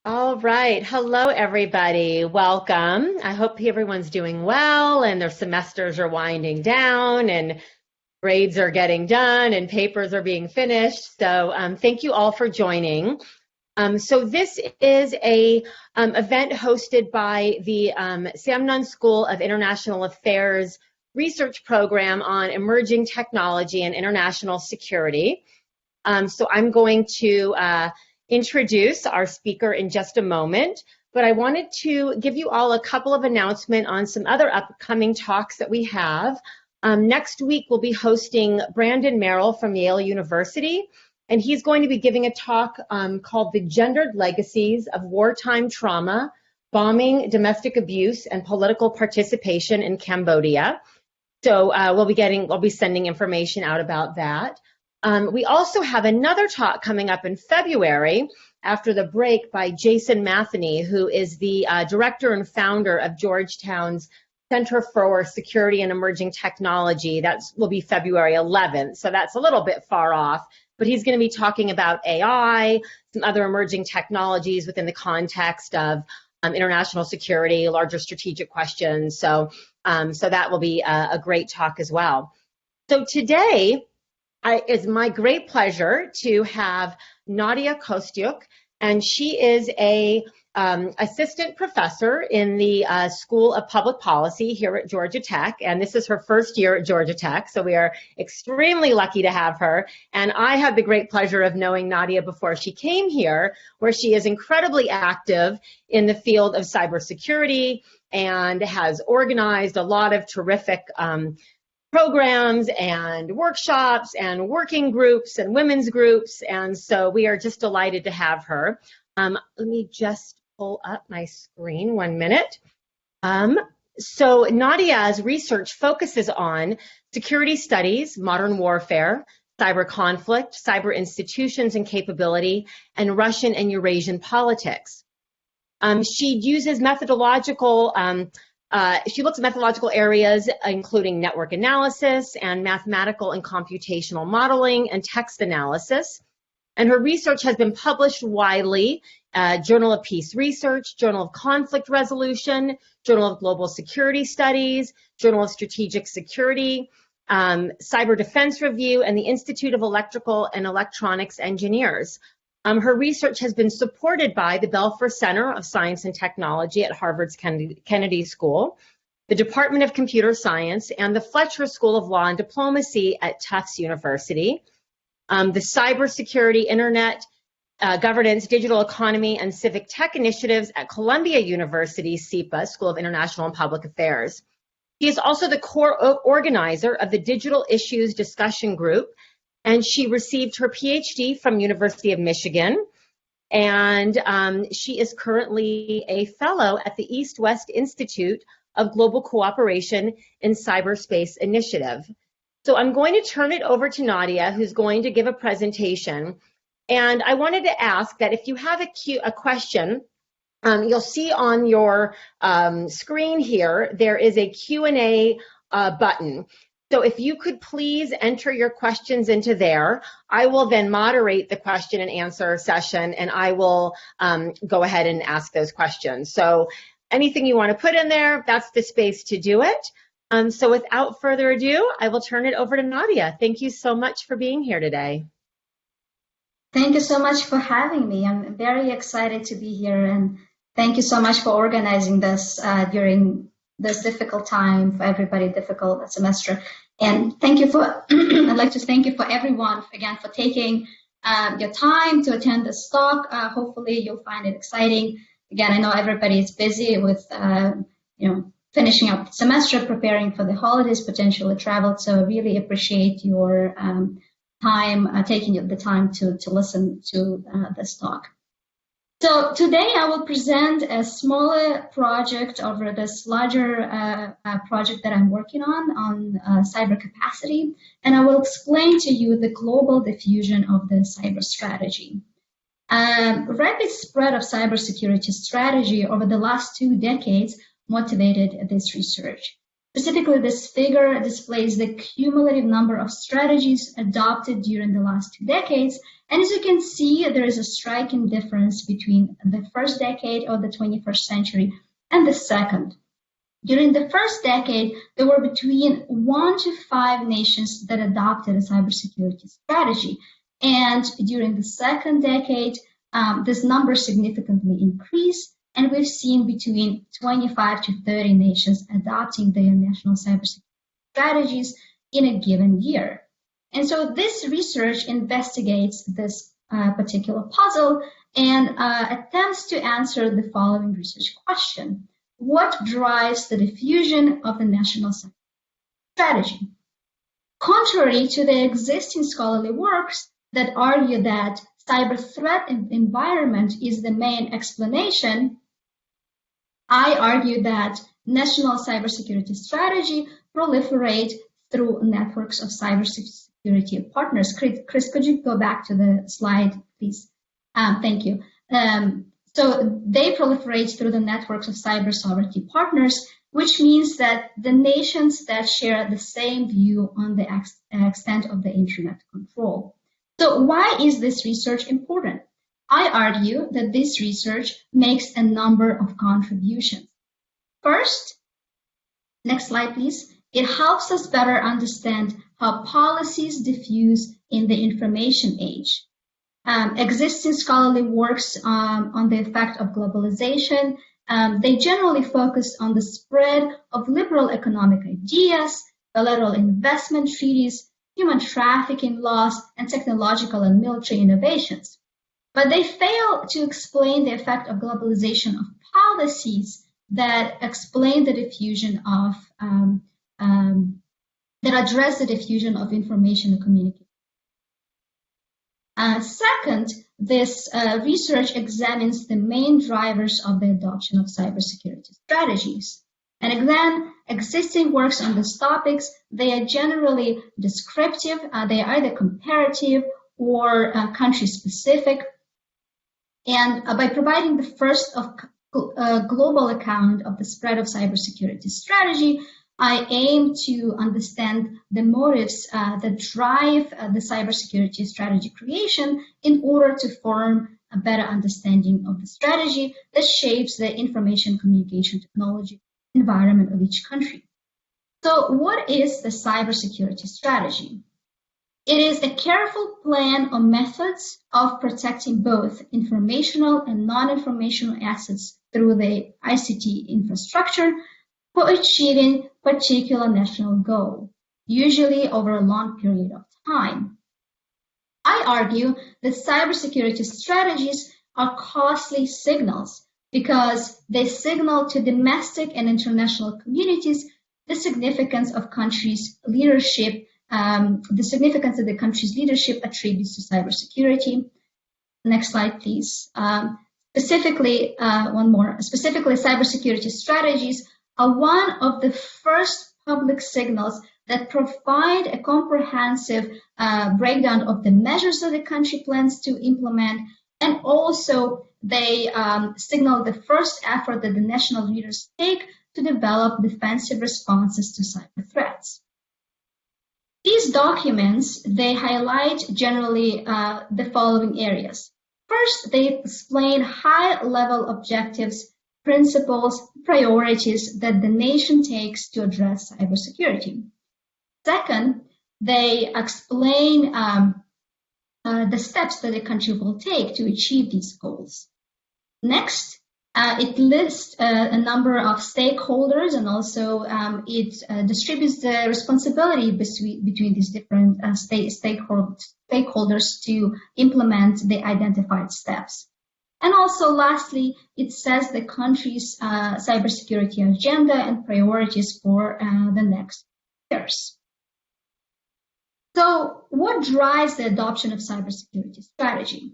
All right. Hello, everybody. Welcome. I hope everyone's doing well and their semesters are winding down and grades are getting done and papers are being finished. So thank you all for joining. So this is a event hosted by the Sam Nunn School of International Affairs research program on emerging technology and international security. So I'm going to introduce our speaker in just a moment, but I wanted to give you all a couple of announcements on some other upcoming talks that we have. Next week, we'll be hosting Brandon Merrill from Yale University, and he's going to be giving a talk called The Gendered Legacies of Wartime Trauma, Bombing, Domestic Abuse, and Political Participation in Cambodia. So we'll be sending information out about that. We also have another talk coming up in February after the break by Jason Matheny, who is the director and founder of Georgetown's Center for Security and Emerging Technology. That will be February 11th, so that's a little bit far off, but he's going to be talking about AI, some other emerging technologies within the context of international security, larger strategic questions. So that will be a great talk as well. So today, it's my great pleasure to have Nadiya Kostyuk, and she is a assistant professor in the School of Public Policy here at Georgia Tech, and this is her first year at Georgia Tech, so we are extremely lucky to have her. And I had the great pleasure of knowing Nadiya before she came here, where she is incredibly active in the field of cybersecurity and has organized a lot of terrific programs and workshops and working groups and women's groups, and so we are just delighted to have her. Let me just pull up my screen 1 minute. So Nadiya's research focuses on security studies, modern warfare, cyber conflict, cyber institutions and capability, and Russian and Eurasian politics. She uses methodological she looks at methodological areas including network analysis and mathematical and computational modeling and text analysis. And her research has been published widely, Journal of Peace Research, Journal of Conflict Resolution, Journal of Global Security Studies, Journal of Strategic Security, Cyber Defense Review, and the Institute of Electrical and Electronics Engineers. Her research has been supported by the Belfer Center of Science and Technology at Harvard's Kennedy School, the Department of Computer Science, and the Fletcher School of Law and Diplomacy at Tufts University, the Cybersecurity, Internet, Governance, Digital Economy, and Civic Tech Initiatives at Columbia University, SIPA, School of International and Public Affairs. He is also the core organizer of the Digital Issues Discussion Group, and she received her PhD from University of Michigan, and she is currently a fellow at the East-West Institute of Global Cooperation in Cyberspace Initiative. So I'm going to turn it over to Nadiya, who's going to give a presentation, and I wanted to ask that if you have a question, you'll see on your screen here, there is a Q&A button. So if you could please enter your questions into there, I will then moderate the question and answer session, and I will go ahead and ask those questions. So anything you want to put in there, that's the space to do it. So without further ado, I will turn it over to Nadiya. Thank you so much for being here today. Thank you so much for having me. I'm very excited to be here, and thank you so much for organizing this during this difficult time for everybody, difficult semester. And thank you for, I'd like to thank you for everyone, again, for taking your time to attend this talk. Hopefully you'll find it exciting. Again, I know everybody is busy with, finishing up the semester, preparing for the holidays, potentially travel. So I really appreciate your time, taking the time to listen to this talk. So today I will present a smaller project over this larger project that I'm working on cyber capacity, and I will explain to you the global diffusion of the cyber strategy. Rapid spread of cybersecurity strategy over the last 2 decades motivated this research. Specifically, this figure displays the cumulative number of strategies adopted during the last 2 decades. And as you can see, there is a striking difference between the first decade of the 21st century and the second. During the first decade, there were between 1 to 5 nations that adopted a cybersecurity strategy. And during the second decade, this number significantly increased, and we've seen between 25 to 30 nations adopting their national cybersecurity strategies in a given year. And so this research investigates this particular puzzle and attempts to answer the following research question. What drives the diffusion of the national cybersecurity strategy? Contrary to the existing scholarly works that argue that cyber threat environment is the main explanation, I argue that national cybersecurity strategy proliferate through networks of cybersecurity partners. Chris, could you go back to the slide, please? Thank you. So they proliferate through the networks of cyber sovereignty partners, which means that the nations that share the same view on the extent of the internet control. So why is this research important? I argue that this research makes a number of contributions. First, next slide, please. It helps us better understand how policies diffuse in the information age. Existing scholarly works on the effect of globalization, they generally focus on the spread of liberal economic ideas, bilateral investment treaties, human trafficking laws, and technological and military innovations. But they fail to explain the effect of globalization of policies that explain the diffusion of, that address the diffusion of information and communication. Second, this research examines the main drivers of the adoption of cybersecurity strategies. And again, existing works on these topics, they are generally descriptive, they are either comparative or country-specific. And by providing the first of global account of the spread of cybersecurity strategy, I aim to understand the motives that drive the cybersecurity strategy creation in order to form a better understanding of the strategy that shapes the information communication technology environment of each country. So what is the cybersecurity strategy? It is a careful plan or methods of protecting both informational and non-informational assets through the ICT infrastructure for achieving particular national goal, usually over a long period of time. I argue that cybersecurity strategies are costly signals because they signal to domestic and international communities the significance of countries' leadership, the significance that the country's leadership attributes to cybersecurity. Next slide, please. Specifically, cybersecurity strategies are one of the first public signals that provide a comprehensive breakdown of the measures that the country plans to implement, and also they signal the first effort that the national leaders take to develop defensive responses to cyber threats. These documents, they highlight generally the following areas. First, they explain high-level objectives, principles, priorities that the nation takes to address cybersecurity. Second, they explain the steps that the country will take to achieve these goals. Next, it lists a number of stakeholders, and also it distributes the responsibility between these different stakeholders to implement the identified steps. And also, lastly, it says the country's cybersecurity agenda and priorities for the next years. So, what drives the adoption of cybersecurity strategy?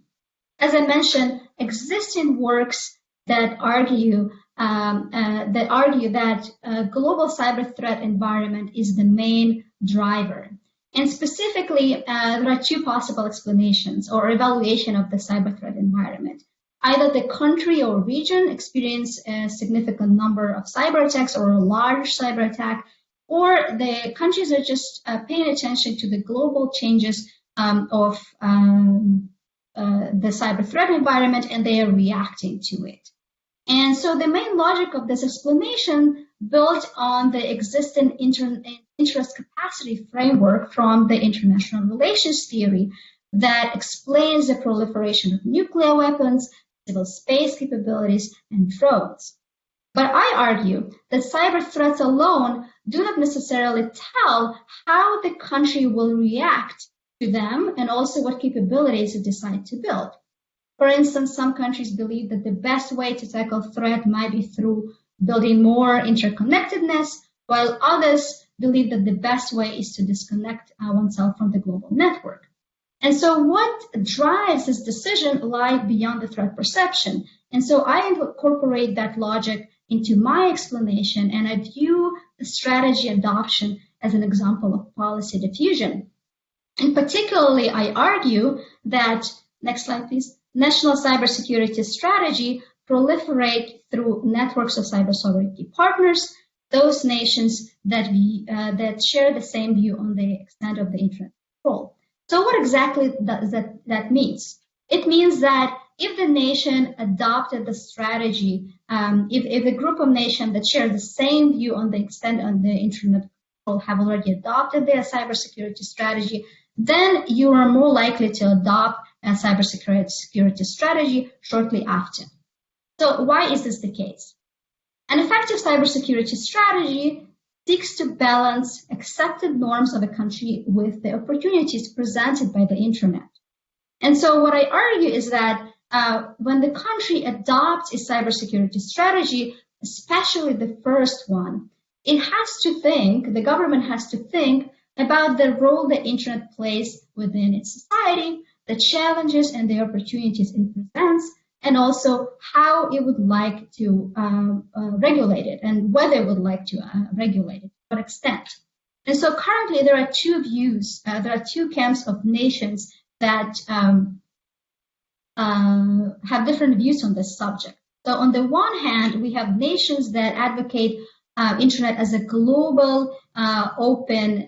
As I mentioned, existing works that argue that global cyber threat environment is the main driver. And specifically, there are two possible explanations or evaluation of the cyber threat environment. Either the country or region experience a significant number of cyber attacks or a large cyber attack, or the countries are just paying attention to the global changes of the cyber threat environment, and they are reacting to it. And so the main logic of this explanation built on the existing interest capacity framework from the international relations theory that explains the proliferation of nuclear weapons, civil space capabilities, and drones. But I argue that cyber threats alone do not necessarily tell how the country will react to them and also what capabilities it decides to build. For instance, some countries believe that the best way to tackle threat might be through building more interconnectedness, while others believe that the best way is to disconnect oneself from the global network. And so what drives this decision lies beyond the threat perception. And so I incorporate that logic into my explanation, and I view the strategy adoption as an example of policy diffusion. And particularly, I argue that, next slide please, national cybersecurity strategy proliferate through networks of cyber sovereignty partners, those nations that share the same view on the extent of the internet control. So what exactly does that means? It means that if the nation adopted the strategy, if a group of nations that share the same view on the extent of the internet control have already adopted their cybersecurity strategy, then you are more likely to adopt a cybersecurity strategy shortly after. So why is this the case? An effective cybersecurity strategy seeks to balance accepted norms of a country with the opportunities presented by the internet. And so what I argue is that when the country adopts a cybersecurity strategy, especially the first one, the government has to think about the role the internet plays within its society, the challenges and the opportunities it presents, and also how it would like to regulate it and whether it would like to regulate it, to what extent. And so currently there are two views, there are two camps of nations that have different views on this subject. So on the one hand, we have nations that advocate internet as a global open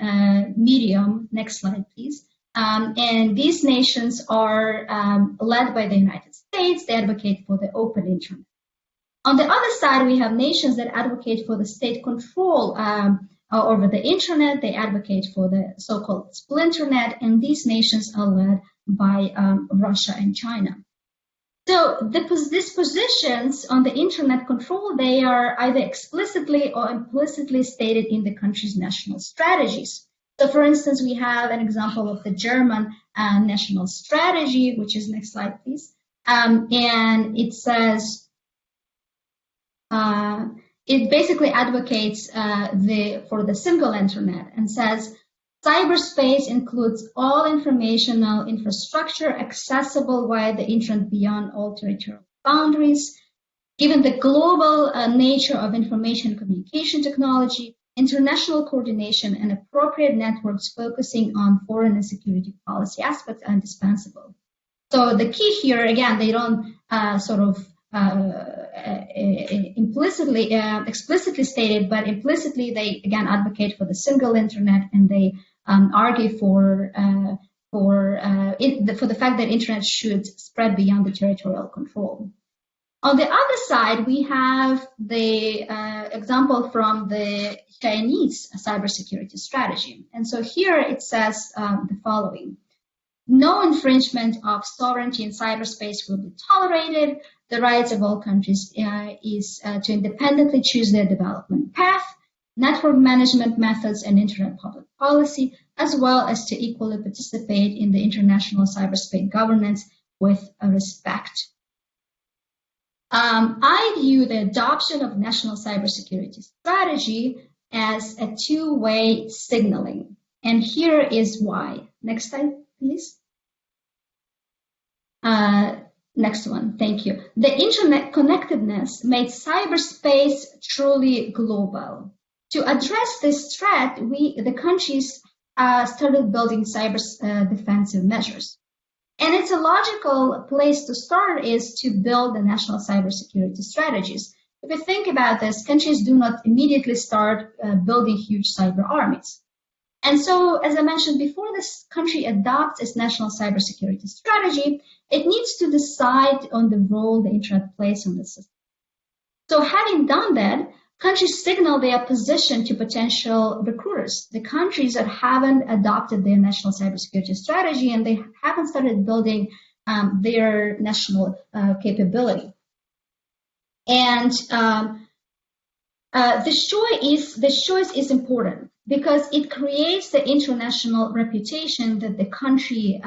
medium. Next slide, please. And these nations are led by the United States. They advocate for the open internet. On the other side, we have nations that advocate for the state control over the internet. They advocate for the so-called splinternet, and these nations are led by Russia and China. So these positions on the internet control, they are either explicitly or implicitly stated in the country's national strategies. So for instance, we have an example of the German national strategy, which is next slide, please. And it says, it basically advocates for the single internet and says, cyberspace includes all informational infrastructure accessible via the internet beyond all territorial boundaries. Given the global nature of information communication technology, international coordination and appropriate networks focusing on foreign and security policy aspects are indispensable. So the key here, again, they don't explicitly stated, but implicitly they again advocate for the single internet, and they argue for the fact that internet should spread beyond the territorial control. On the other side, we have the example from the Chinese cybersecurity strategy. And so here it says the following. No infringement of sovereignty in cyberspace will be tolerated. The rights of all countries is to independently choose their development path, network management methods, and internet public policy, as well as to equally participate in the international cyberspace governance with respect. I view the adoption of national cybersecurity strategy as a two-way signaling. And here is why. Next slide, please. Next one, thank you. The internet connectedness made cyberspace truly global. To address this threat, the countries started building cyber defensive measures. And it's a logical place to start is to build the national cybersecurity strategies. If you think about this, countries do not immediately start building huge cyber armies. And so, as I mentioned before, this country adopts its national cybersecurity strategy. It needs to decide on the role the internet plays in the system. So having done that, countries signal their position to potential recruiters, the countries that haven't adopted their national cybersecurity strategy and they haven't started building their national capability. And this choice is important because it creates the international reputation that the country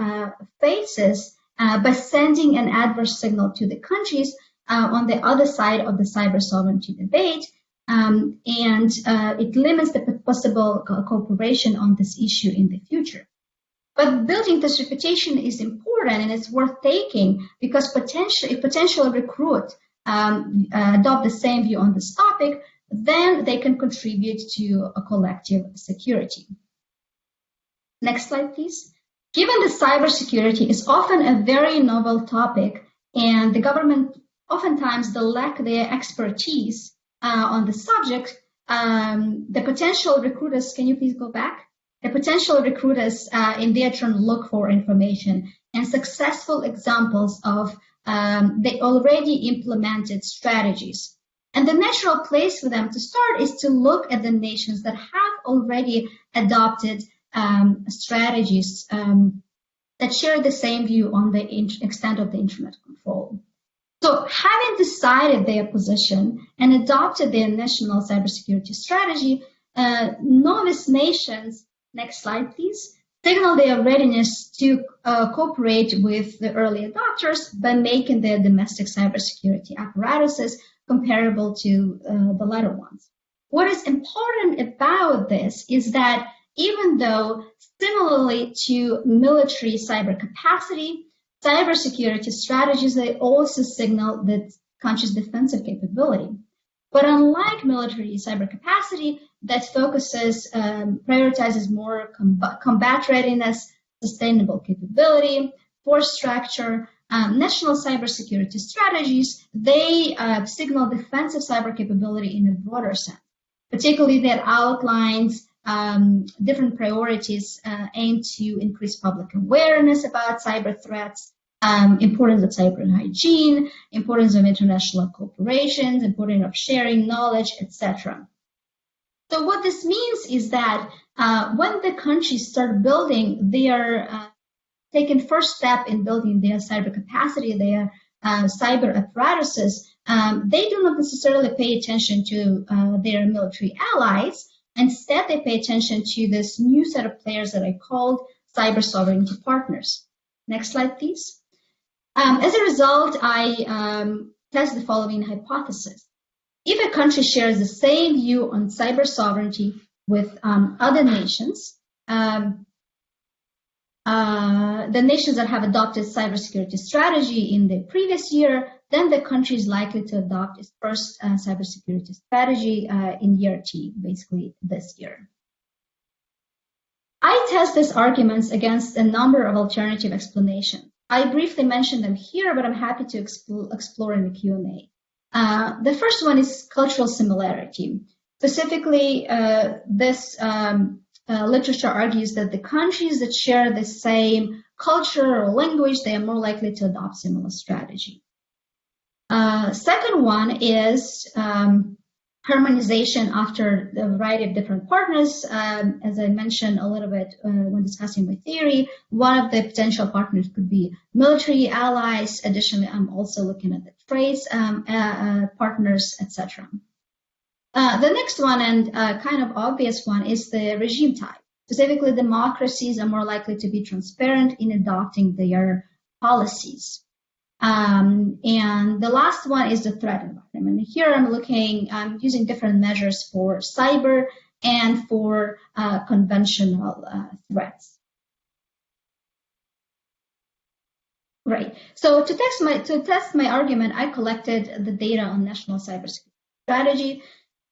faces by sending an adverse signal to the countries on the other side of the cyber sovereignty debate, and it limits the possible cooperation on this issue in the future. But building this reputation is important and it's worth taking because if potential recruit adopt the same view on this topic, then they can contribute to a collective security. Next slide, please. Given that cybersecurity is often a very novel topic and the government oftentimes lack their expertise on the subject, the potential recruiters, can you please go back? The potential recruiters in their turn look for information and successful examples of the already implemented strategies. And the natural place for them to start is to look at the nations that have already adopted strategies that share the same view on the extent of the internet control. So having decided their position and adopted their national cybersecurity strategy, novice nations, next slide please, signal their readiness to cooperate with the early adopters by making their domestic cybersecurity apparatuses comparable to the latter ones. What is important about this is that even though similarly to military cyber capacity, cybersecurity strategies, they also signal the country's defensive capability. But unlike military cyber capacity that focuses, prioritizes more combat readiness, sustainable capability, force structure, national cybersecurity strategies, they signal defensive cyber capability in a broader sense, particularly that outlines different priorities aimed to increase public awareness about cyber threats, importance of cyber hygiene, importance of international cooperations, importance of sharing knowledge, etc. So what this means is that when the countries start building their taking first step in building their cyber capacity, their cyber apparatuses, they do not necessarily pay attention to their military allies. Instead, they pay attention to this new set of players that I called cyber sovereignty partners. Next slide, please. As a result, I test the following hypothesis. If a country shares the same view on cyber sovereignty with other nations, the nations that have adopted cybersecurity strategy in the previous year, then the country is likely to adopt its first cybersecurity strategy in year T, basically this year. I test these arguments against a number of alternative explanations. I briefly mentioned them here, but I'm happy to explore in the Q&A. The first one is cultural similarity. Specifically, this literature argues that the countries that share the same culture or language, they are more likely to adopt similar strategy. Second one is harmonization after the variety of different partners. As I mentioned a little bit when discussing my theory, one of the potential partners could be military allies. Additionally, I'm also looking at the trade partners, etc. The next one, and kind of obvious one, is the regime type. Specifically, democracies are more likely to be transparent in adopting their policies. And the last one is the threat environment. Here I'm using different measures for cyber and for conventional threats. Right. So to test my argument, I collected the data on national cybersecurity strategy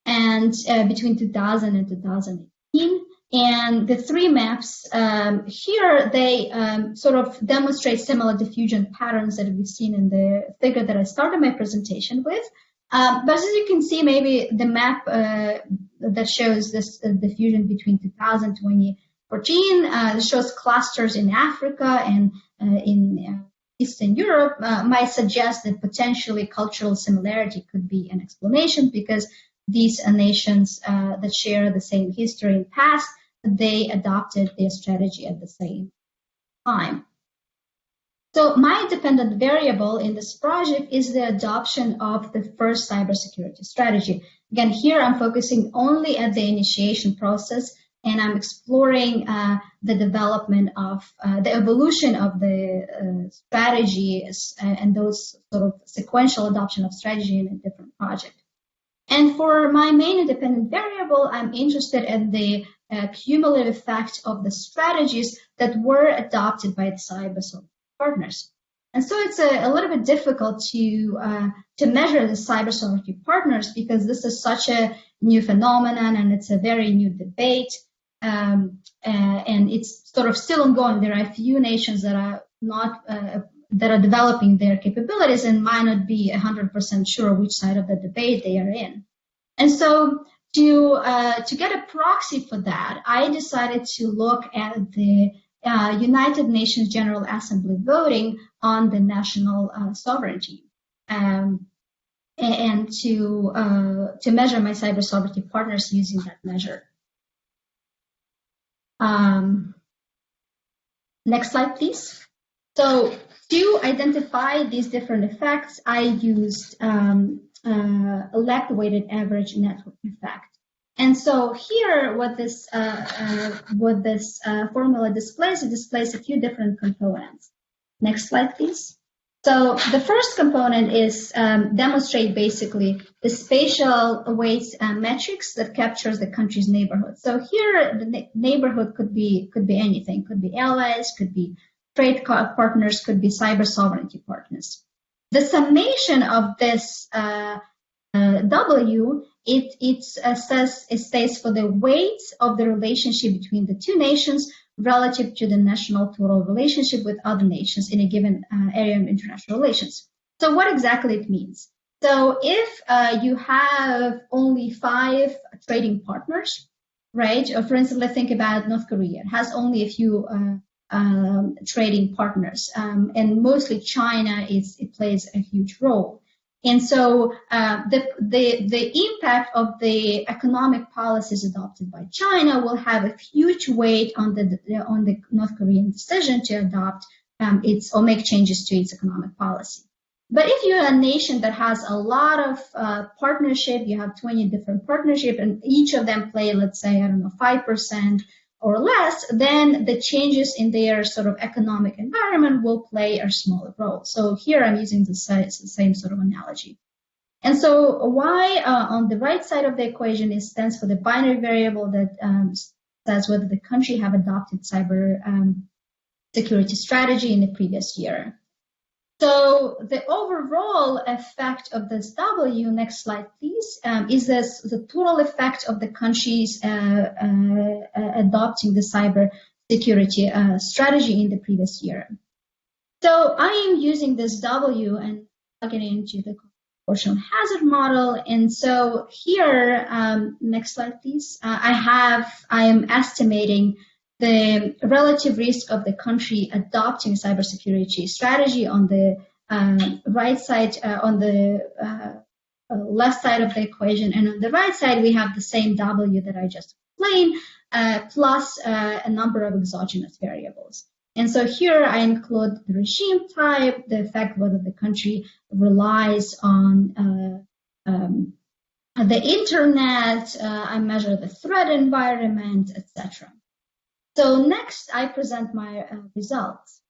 and between 2000 and 2018. And the three maps here, they sort of demonstrate similar diffusion patterns that we've seen in the figure that I started my presentation with. But as you can see, maybe the map that shows this diffusion between 2000 and 2014 shows clusters in Africa and in Eastern Europe might suggest that potentially cultural similarity could be an explanation, because these nations that share the same history and past, they adopted their strategy at the same time. So my dependent variable in this project is the adoption of the first cybersecurity strategy. Again, here I'm focusing only at the initiation process, and I'm exploring the development of the evolution of the strategies and those sort of sequential adoption of strategy in a different project. And for my main independent variable, I'm interested in the cumulative effect of the strategies that were adopted by the cybersecurity partners. And so it's a little bit difficult to measure the cybersecurity partners, because this is such a new phenomenon and it's a very new debate, and it's sort of still ongoing. There are a few nations that are not that are developing their capabilities and might not be 100% sure which side of the debate they are in. And so to get a proxy for that, I decided to look at the United Nations General Assembly voting on the national sovereignty, and to measure my cyber sovereignty partners using that measure. Next slide, please. So to identify these different effects, I used elect weighted average network effect. And so here, what this formula displays, it displays a few different components. Next slide, please. So the first component is demonstrate basically the spatial weights metrics that captures the country's neighborhood. So here, the neighborhood could be anything. Could be allies, could be trade partners, could be cyber sovereignty partners. The summation of this W, it stays for the weight of the relationship between the two nations relative to the national total relationship with other nations in a given area of international relations. So what exactly it means? So if you have only 5 trading partners, right? Or for instance, let's think about North Korea. It has only a few trading partners, and mostly China it plays a huge role. And so the impact of the economic policies adopted by China will have a huge weight on the North Korean decision to adopt or make changes to its economic policy. But if you're a nation that has a lot of partnership, you have 20 different partnerships, and each of them play, let's say, 5% or less, then the changes in their sort of economic environment will play a smaller role. So here I'm using the same sort of analogy. And so Y on the right side of the equation stands for the binary variable that says whether the country have adopted cyber security strategy in the previous year. So the overall effect of this W, next slide please, is the total effect of the countries adopting the cyber security strategy in the previous year. So I am using this W and plugging it into the proportional hazard model. And so here, next slide please, I am estimating the relative risk of the country adopting cybersecurity strategy on the right side, on the left side of the equation, and on the right side we have the same W that I just explained, plus a number of exogenous variables. And so here I include the regime type, the effect whether the country relies on the internet, I measure the threat environment, etc. So next, I present my results.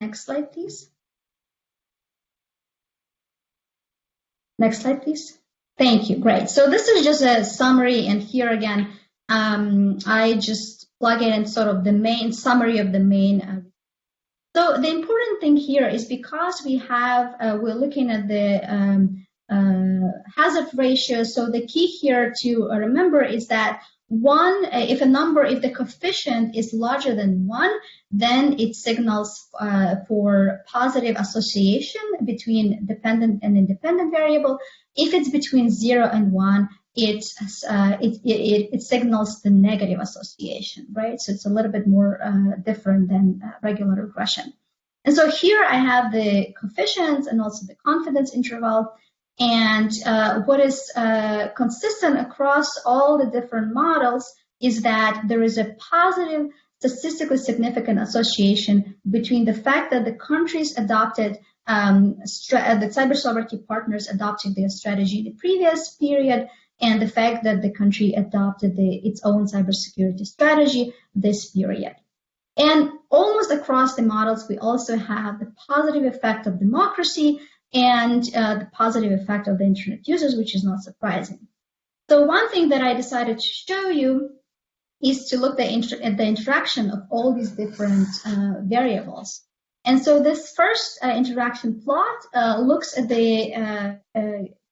Next slide, please. Next slide, please. Thank you. Great. So this is just a summary, and here again, I just plug in sort of the main summary of the main. So the important thing here is because we have, we're looking at the hazard ratio. So the key here to remember is that if the coefficient is larger than 1, then it signals for positive association between dependent and independent variable. If it's between 0 and 1, it signals the negative association, right? So it's a little bit more different than regular regression. And so here I have the coefficients and also the confidence interval. And what is consistent across all the different models is that there is a positive statistically significant association between the fact that the countries adopted, the cyber sovereignty partners adopted their strategy in the previous period, and the fact that the country adopted its own cybersecurity strategy this period. And almost across the models, we also have the positive effect of democracy and the positive effect of the internet users, which is not surprising. So one thing that I decided to show you is to look at the interaction of all these different variables. And so this first interaction plot looks at the,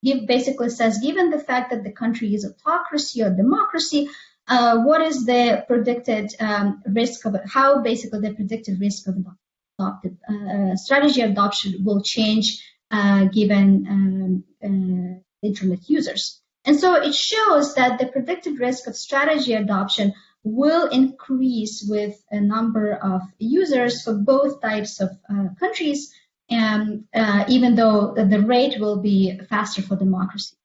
basically says, given the fact that the country is autocracy or democracy, what is the predicted risk of it, how basically the predicted risk of adopted strategy adoption will change given internet users. And so it shows that the predicted risk of strategy adoption will increase with a number of users for both types of countries, and even though the rate will be faster for democracy.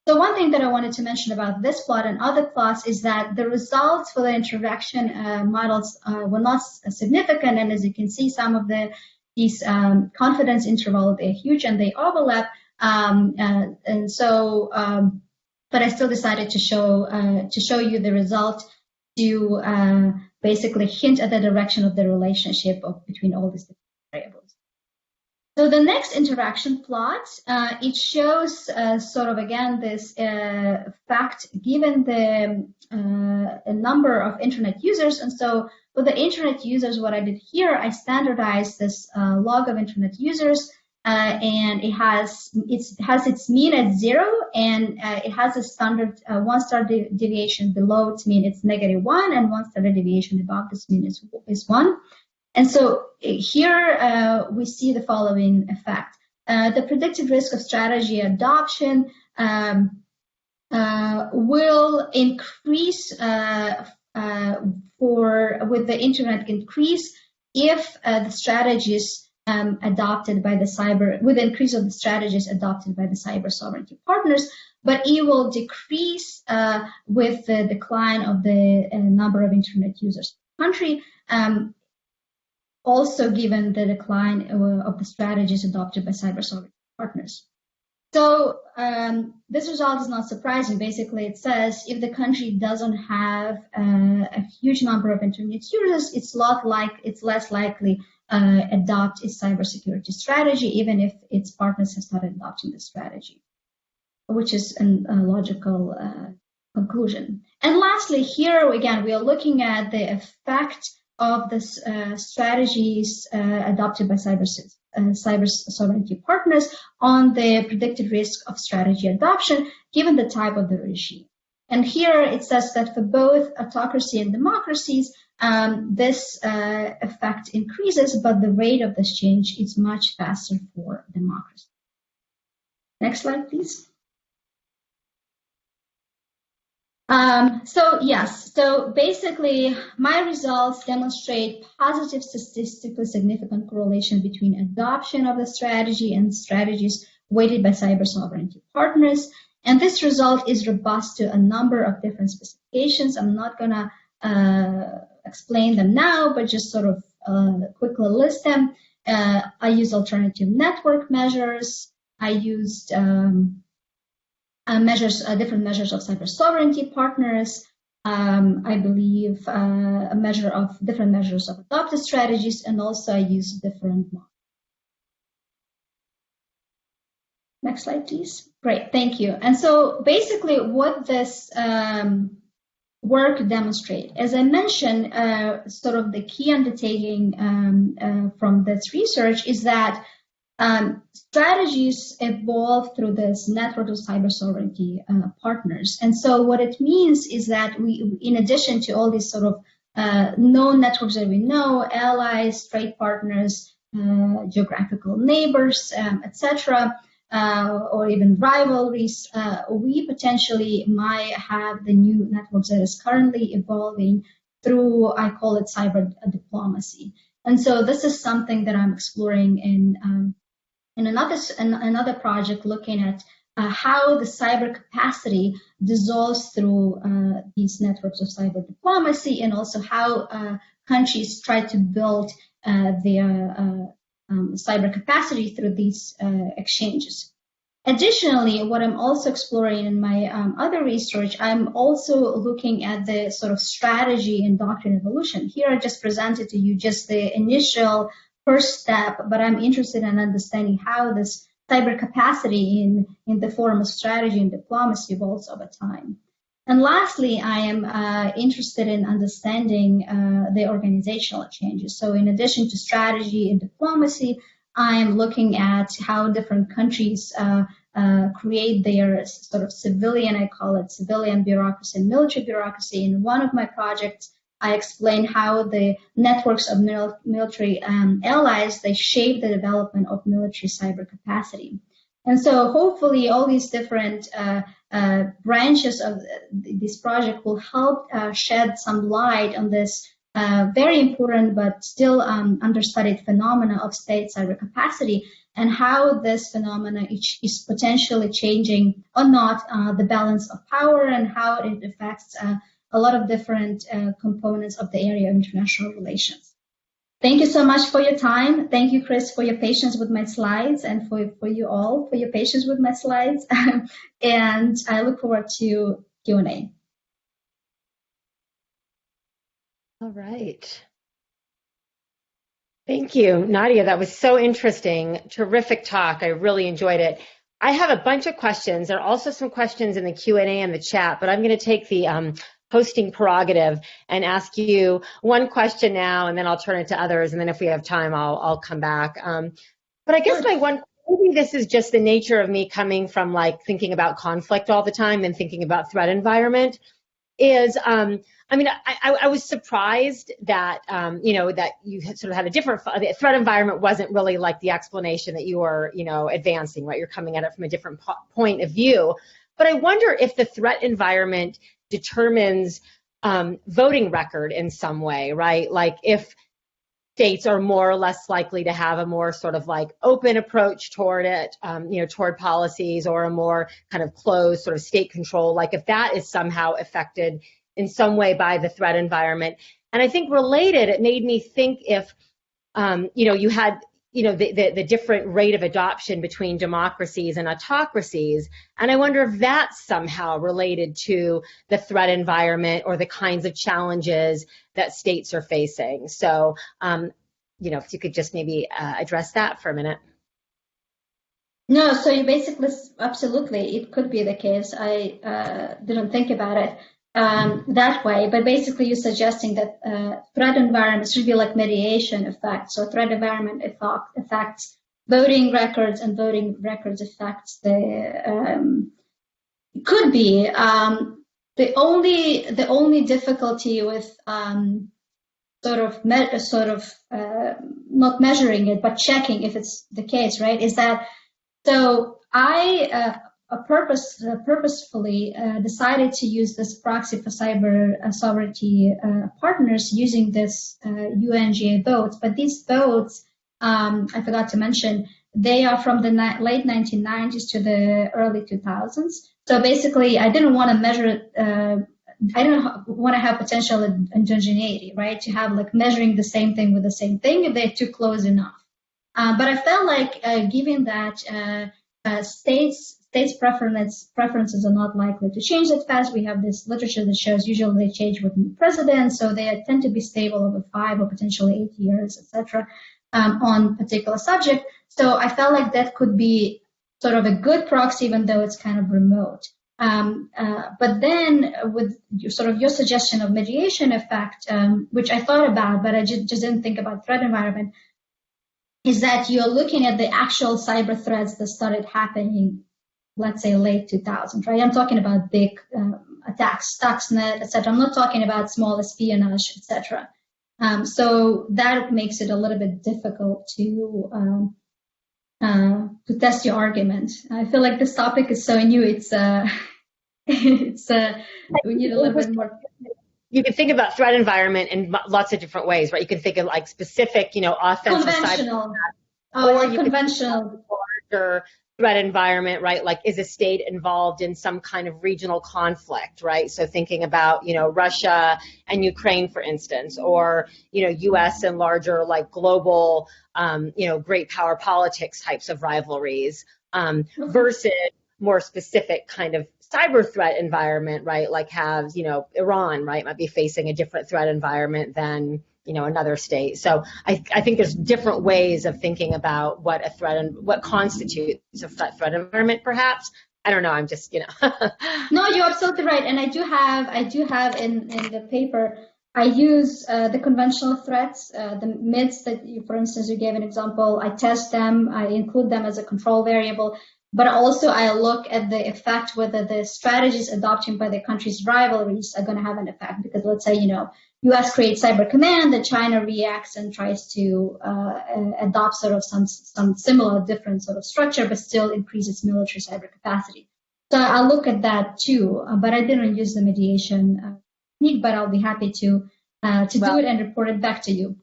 So one thing that I wanted to mention about this plot and other plots is that the results for the interaction models were not significant, and as you can see, some of these confidence intervals, they're huge and they overlap, but I still decided to show you the result to basically hint at the direction of the relationship between all these different variables. So the next interaction plot, it shows sort of again this fact given the number of internet users. And so for the internet users, what I did here, I standardized this log of internet users. And it has its mean at 0, and it has a standard one standard deviation below its mean, it's -1, and one standard deviation above this mean is 1. And so here we see the following effect. The predicted risk of strategy adoption will increase with the internet increase if the strategies adopted by with the increase of the strategies adopted by the cyber sovereignty partners, but it will decrease with the decline of the number of internet users in the country, also given the decline of the strategies adopted by cyber sovereignty partners. So this result is not surprising. Basically, it says if the country doesn't have a huge number of internet users, it's less likely adopt its cybersecurity strategy, even if its partners have started adopting the strategy, which is a logical conclusion. And lastly, here again, we are looking at the effect of the strategies adopted by cyber sovereignty partners on the predicted risk of strategy adoption, given the type of the regime. And here it says that for both autocracy and democracies, this effect increases, but the rate of this change is much faster for democracy. Next slide, please. So basically, my results demonstrate positive statistically significant correlation between adoption of the strategy and strategies weighted by cyber sovereignty partners. And this result is robust to a number of different specifications. I'm not going to explain them now, but just sort of quickly list them. I used alternative network measures. I used different measures of cyber sovereignty partners. I believe different measures of adopted strategies, and also I used different models. Next slide, please. Great, thank you. And so basically what this work demonstrates, as I mentioned, sort of the key undertaking from this research is that strategies evolve through this network of cyber sovereignty partners. And so what it means is that we, in addition to all these sort of known networks that we know, allies, trade partners, geographical neighbors, etc., or even rivalries, we potentially might have the new networks that is currently evolving through, I call it cyber diplomacy. And so this is something that I'm exploring in another project, looking at how the cyber capacity dissolves through these networks of cyber diplomacy, and also how countries try to build their cyber capacity through these exchanges. Additionally, what I'm also exploring in my other research, I'm also looking at the sort of strategy and doctrine evolution. Here I just presented to you just the initial first step, but I'm interested in understanding how this cyber capacity in the form of strategy and diplomacy evolves over time. And lastly, I am interested in understanding the organizational changes. So in addition to strategy and diplomacy, I'm looking at how different countries create their sort of civilian, I call it civilian bureaucracy and military bureaucracy. In one of my projects, I explain how the networks of military allies, they shape the development of military cyber capacity. And so hopefully all these different branches of this project will help shed some light on this very important but still understudied phenomena of state cyber capacity, and how this phenomena is potentially changing or not the balance of power, and how it affects a lot of different components of the area of international relations. Thank you so much for your time. Thank you, Chris, for your patience with my slides, and for you all for your patience with my slides. And I look forward to Q&A. All right. Thank you, Nadiya. That was so interesting. Terrific talk. I really enjoyed it. I have a bunch of questions. There are also some questions in the Q&A and the chat, but I'm going to take the hosting prerogative and ask you one question now, and then I'll turn it to others, and then if we have time, I'll come back. But I guess maybe this is just the nature of me coming from like thinking about conflict all the time and thinking about threat environment. Is I mean, I was surprised that that you sort of had a different the threat environment wasn't really like the explanation that you were advancing, right? You're coming at it from a different point of view. But I wonder if the threat environment determines voting record in some way, right? Like if states are more or less likely to have a more sort of like open approach toward it, toward policies, or a more kind of closed sort of state control, like if that is somehow affected in some way by the threat environment. And I think related, it made me think if, you had, the different rate of adoption between democracies and autocracies. And I wonder if that's somehow related to the threat environment or the kinds of challenges that states are facing. So, if you could just maybe address that for a minute. No, so you basically, absolutely, it could be the case. I didn't think about it that way, but basically you're suggesting that threat environments should be like mediation effect. So threat environment affects voting records, and voting records affects the could be the only difficulty with not measuring it but checking if it's the case, right? Is that so? I purposefully decided to use this proxy for cyber sovereignty partners using this UNGA votes. But these votes, I forgot to mention, they are from the late 1990s to the early 2000s. So basically, I didn't want to measure it. I don't want to have potential heterogeneity, right? To have like measuring the same thing with the same thing if they're too close enough. But I felt like given that states' preferences are not likely to change that fast. We have this literature that shows usually they change with new presidents, so they tend to be stable over 5 or potentially 8 years, etc., on particular subject. So I felt like that could be sort of a good proxy, even though it's kind of remote. But then with your suggestion of mediation effect, which I thought about, but I just didn't think about threat environment, is that you're looking at the actual cyber threats that started happening, let's say late 2000s, right? I'm talking about big attacks, Stuxnet, etc. I'm not talking about small espionage, etc. So that makes it a little bit difficult to test your argument. I feel like this topic is so new. We need a little bit more. You can think about threat environment in lots of different ways, right? You can think of like specific, offensive conventional, or you conventional, larger threat environment, right? Like, is a state involved in some kind of regional conflict, right? So thinking about, Russia and Ukraine, for instance, or, U.S. and larger, like, global, great power politics types of rivalries, versus more specific kind of cyber threat environment, right? Like have, Iran, right, might be facing a different threat environment than, another state. So I think there's different ways of thinking about what a threat and what constitutes a threat environment, perhaps. I don't know. I'm just, No, you're absolutely right. And I do have in the paper, I use the conventional threats, the myths that for instance, you gave an example. I test them, I include them as a control variable. But also I look at the effect, whether the strategies adopted by the country's rivalries are going to have an effect. Because let's say, U.S. creates cyber command, that China reacts and tries to adopt sort of some similar different sort of structure, but still increases military cyber capacity. So I'll look at that too, but I didn't use the mediation technique, but I'll be happy to do it and report it back to you.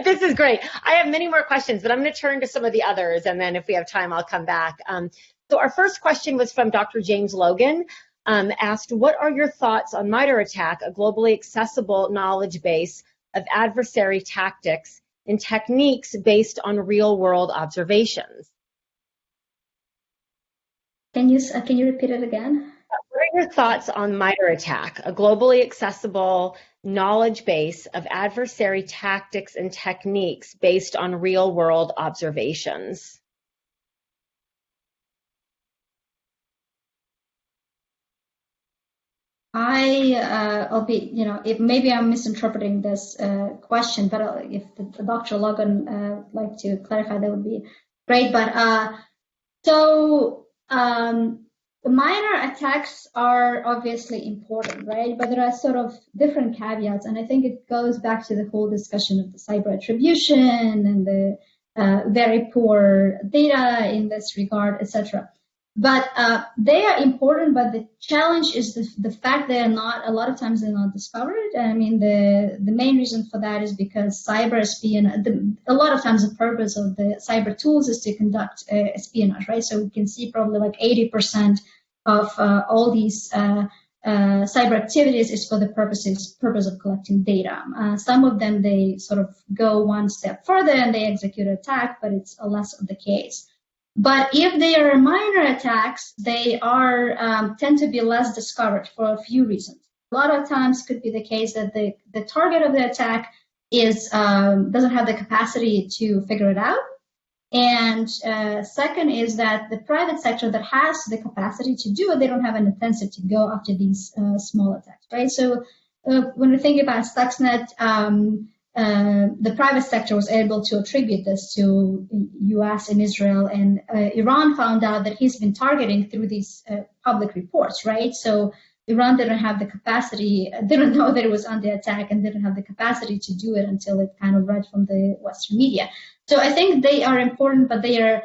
This is great. I have many more questions, but I'm going to turn to some of the others, and then if we have time, I'll come back. So our first question was from Dr. James Logan, asked, what are your thoughts on MITRE ATT&CK, a globally accessible knowledge base of adversary tactics and techniques based on real-world observations? Can you repeat it again? What are your thoughts on MITRE ATT&CK, a globally accessible knowledge base of adversary tactics and techniques based on real-world observations? I'll be, if maybe I'm misinterpreting this question, but if the Dr. Logan would like to clarify, that would be great. But the MITRE attacks are obviously important, right? But there are sort of different caveats, and I think it goes back to the whole discussion of the cyber attribution and the very poor data in this regard, etc. But they are important, but the challenge is the fact they are not, a lot of times they're not discovered. I mean, the main reason for that is because cyber espionage, a lot of times the purpose of the cyber tools is to conduct espionage, right? So we can see probably like 80% of all these cyber activities is for the purpose of collecting data. Some of them, they sort of go one step further and they execute an attack, but it's less of the case. But if they are minor attacks, they are tend to be less discovered for a few reasons. A lot of times could be the case that the target of the attack is doesn't have the capacity to figure it out. And second is that the private sector that has the capacity to do it, they don't have an incentive to go after these small attacks, right? So when we think about Stuxnet, the private sector was able to attribute this to U.S. and Israel, and Iran found out that he's been targeting through these public reports, right? So Iran didn't have the capacity, didn't know that it was under attack, and didn't have the capacity to do it until it kind of read from the Western media. So I think they are important, but they are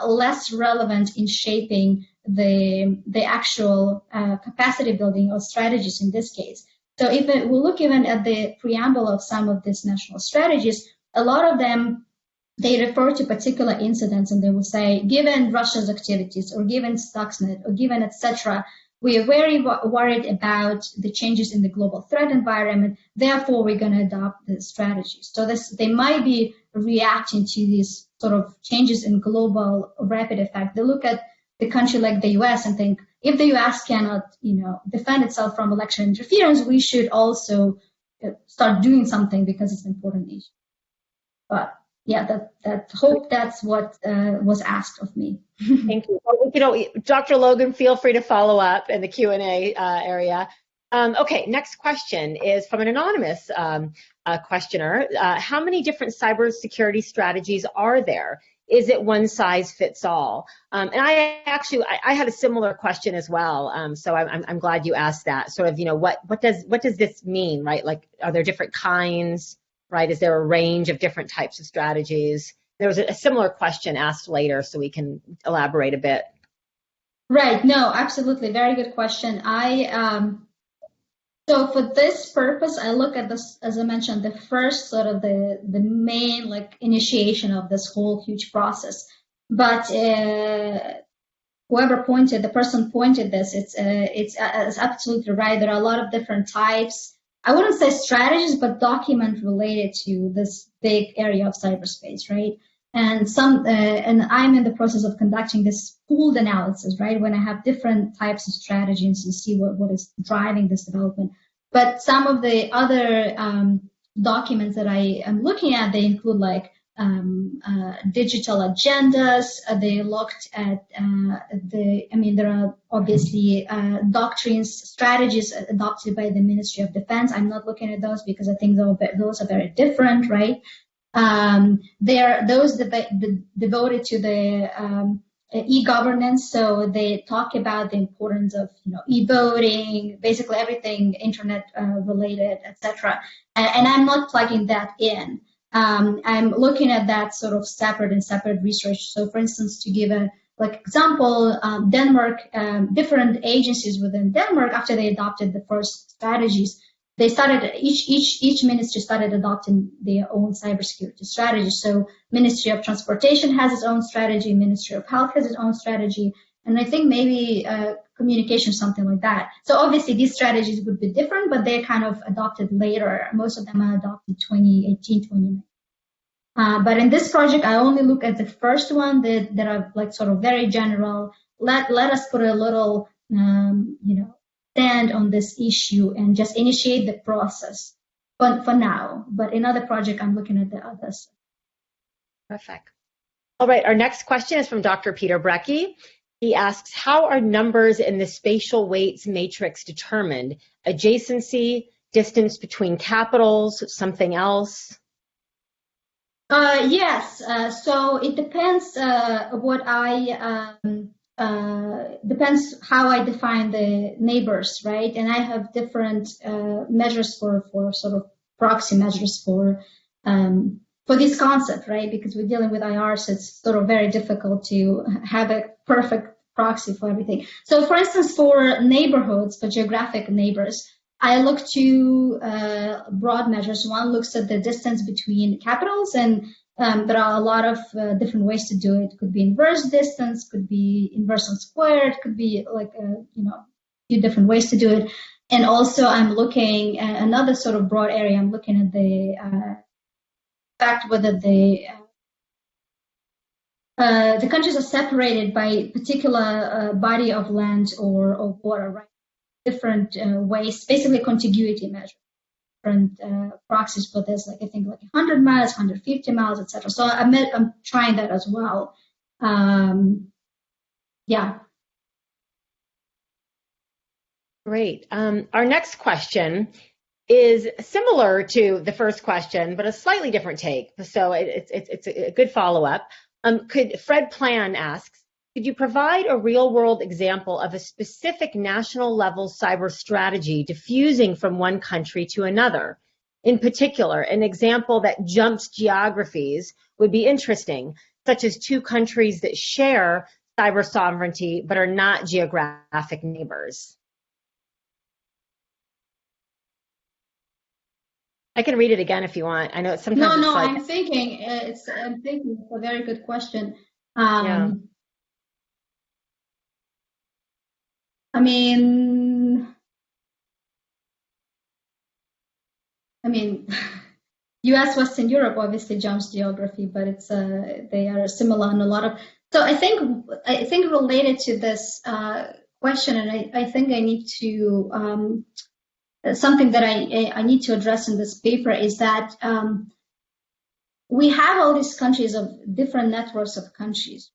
less relevant in shaping the actual capacity building or strategies in this case. So if we look even at the preamble of some of these national strategies, a lot of them, they refer to particular incidents, and they will say, given Russia's activities, or given Stuxnet, or given etc., we are very worried about the changes in the global threat environment, therefore we're going to adopt the strategies. So they might be reacting to these sort of changes in global rapid effect. They look at the country like the US and think, if the US cannot, defend itself from election interference, we should also start doing something because it's an important issue. But yeah, hope that's what was asked of me. Thank you. Well, Dr. Logan, feel free to follow up in the Q&A area. Okay, next question is from an anonymous questioner. How many different cybersecurity strategies are there? Is it one size fits all? And I had a similar question as well. So I'm glad you asked that. Sort of, what does this mean, right? Like, are there different kinds, right? Is there a range of different types of strategies? There was a similar question asked later, so we can elaborate a bit. Right. No, absolutely. Very good question. So for this purpose, I look at this, as I mentioned, the first sort of the main like initiation of this whole huge process. But the person pointed this, it's absolutely right. There are a lot of different types. I wouldn't say strategies, but document related to this big area of cyberspace, right? And and I'm in the process of conducting this pooled analysis, right? When I have different types of strategies and see what is driving this development. But some of the other documents that I am looking at, they include like digital agendas. They looked at there are obviously doctrines, strategies adopted by the Ministry of Defense. I'm not looking at those because I think those are very different, right? There are those devoted to the e-governance, so they talk about the importance of e-voting, basically everything internet related, etc. And I'm not plugging that in. I'm looking at that sort of separate research. So, for instance, to give a example, Denmark, different agencies within Denmark, after they adopted the first strategies, they started each ministry started adopting their own cybersecurity strategy. So Ministry of Transportation has its own strategy, Ministry of Health has its own strategy, and I think maybe communication, something like that. So obviously these strategies would be different, but they're kind of adopted later. Most of them are adopted 2018, 2019. But in this project, I only look at the first one that are like sort of very general. Let us put a little, stand on this issue and just initiate the process for now. But in other project, I'm looking at the others. Perfect. All right, our next question is from Dr. Peter Brecky. He asks, how are numbers in the spatial weights matrix determined? Adjacency, distance between capitals, something else? Yes, so it depends depends how I define the neighbors, right? And I have different measures for sort of proxy measures for this concept, right? Because we're dealing with IR, so it's sort of very difficult to have a perfect proxy for everything. So for instance, for neighborhoods, for geographic neighbors, I look to broad measures. One looks at the distance between capitals, and there are a lot of different ways to do it. Could be inverse distance, could be inverse on squared, could be like a few different ways to do it. And also, I'm looking at another sort of broad area. I'm looking at the fact whether the countries are separated by particular body of land or water, right? Different ways, basically contiguity measure. Different proxies for this, like I think like 100 miles, 150 miles, etc. So I'm trying that as well. Yeah. Great. Our next question is similar to the first question, but a slightly different take. So it's a good follow-up. Fred Plan asks, could you provide a real-world example of a specific national-level cyber strategy diffusing from one country to another? In particular, an example that jumps geographies would be interesting, such as two countries that share cyber sovereignty but are not geographic neighbors. I can read it again if you want. I know it's sometimes. No, I'm thinking it's a very good question. Yeah. I mean, U.S. Western Europe obviously jumps geography, but it's they are similar in a lot of. So I think related to this question, and I think I need to something that I need to address in this paper is that we have all these countries of different networks of countries,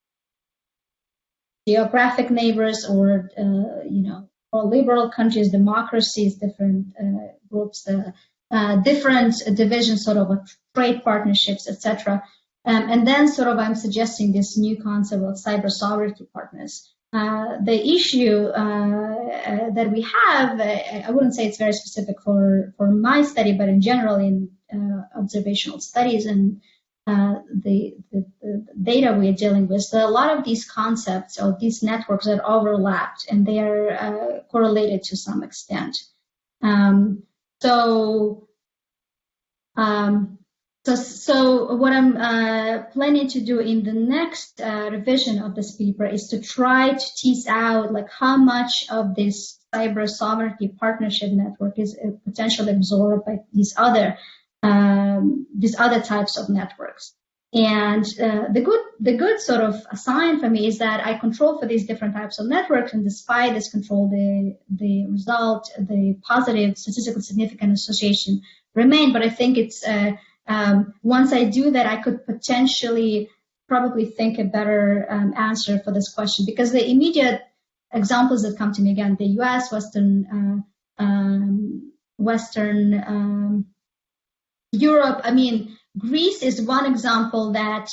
geographic neighbors, or more liberal countries, democracies, different groups, different divisions, sort of trade partnerships, etc. And then sort of I'm suggesting this new concept of cyber sovereignty partners. The issue that we have, I wouldn't say it's very specific for my study, but in general in observational studies and the data we are dealing with, there are a lot of these concepts or these networks that overlapped, and they are correlated to some extent. So what I'm planning to do in the next revision of this paper is to try to tease out like how much of this cyber sovereignty partnership network is potentially absorbed by these other types of networks. And the good sort of sign for me is that I control for these different types of networks, and despite this control, the result, the positive statistically significant association remain. But I think it's once I do that, I could potentially probably think a better answer for this question, because the immediate examples that come to me, again, the U.S., Western Europe. I mean, Greece is one example that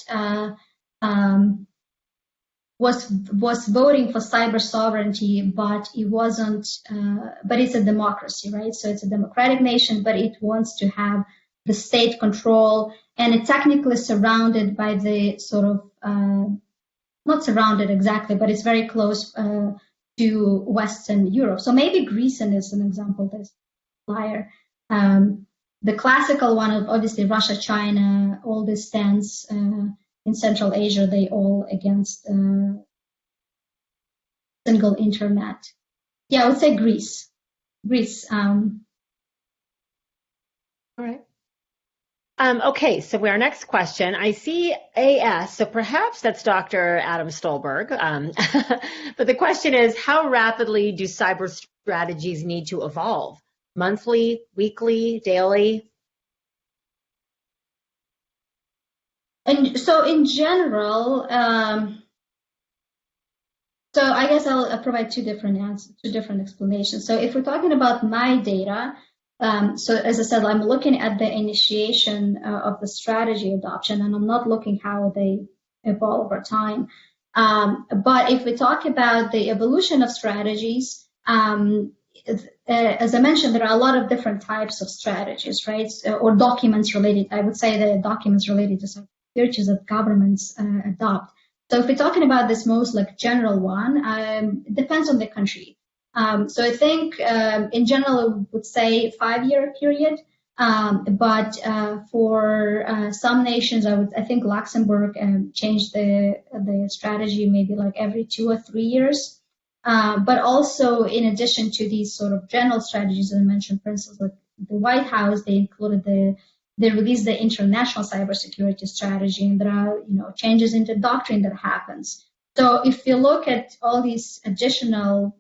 was voting for cyber sovereignty, but it wasn't. But it's a democracy, right? So it's a democratic nation, but it wants to have the state control, and it's technically surrounded by the sort of not surrounded exactly, but it's very close to Western Europe. So maybe Greece is an example that's higher. The classical one of obviously Russia, China, all these stands in Central Asia, they all against single internet. Yeah, I would say Greece. All right. Okay, so our next question, I see AS, so perhaps that's Dr. Adam Stolberg, but the question is, how rapidly do cyber strategies need to evolve? Monthly, weekly, daily? And so in general, so I guess I'll provide two different explanations. So if we're talking about my data, so as I said, I'm looking at the initiation of the strategy adoption, and I'm not looking how they evolve over time. But if we talk about the evolution of strategies, as I mentioned, there are a lot of different types of strategies, right? Or documents related. I would say the documents related to cybersecurity that governments adopt. So if we're talking about this most like general one, it depends on the country. So I think in general, I would say 5-year period. But for some nations, I think Luxembourg changed the strategy maybe like every 2 or 3 years. But also in addition to these sort of general strategies that I mentioned, for instance, like the White House, they released the international cybersecurity strategy, and there are changes in the doctrine that happens. So if you look at all these additional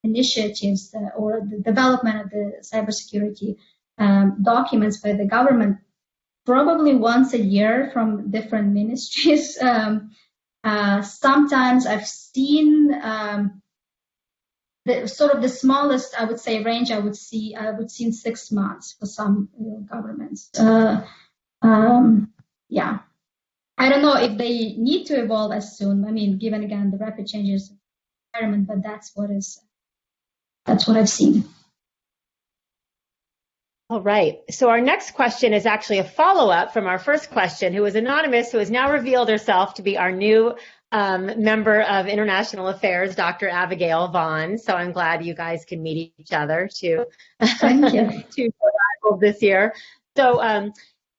initiatives or the development of the cybersecurity documents by the government, probably once a year from different ministries. Sometimes I've seen the sort of the smallest, I would say, range I would see in 6 months for some governments. Yeah. I don't know if they need to evolve as soon. I mean, given again the rapid changes in the environment, but that's what I've seen. All right. So our next question is actually a follow-up from our first question, who is anonymous, who has now revealed herself to be our new member of International Affairs, Dr. Abigail Vaughn. So I'm glad you guys can meet each other to this year. So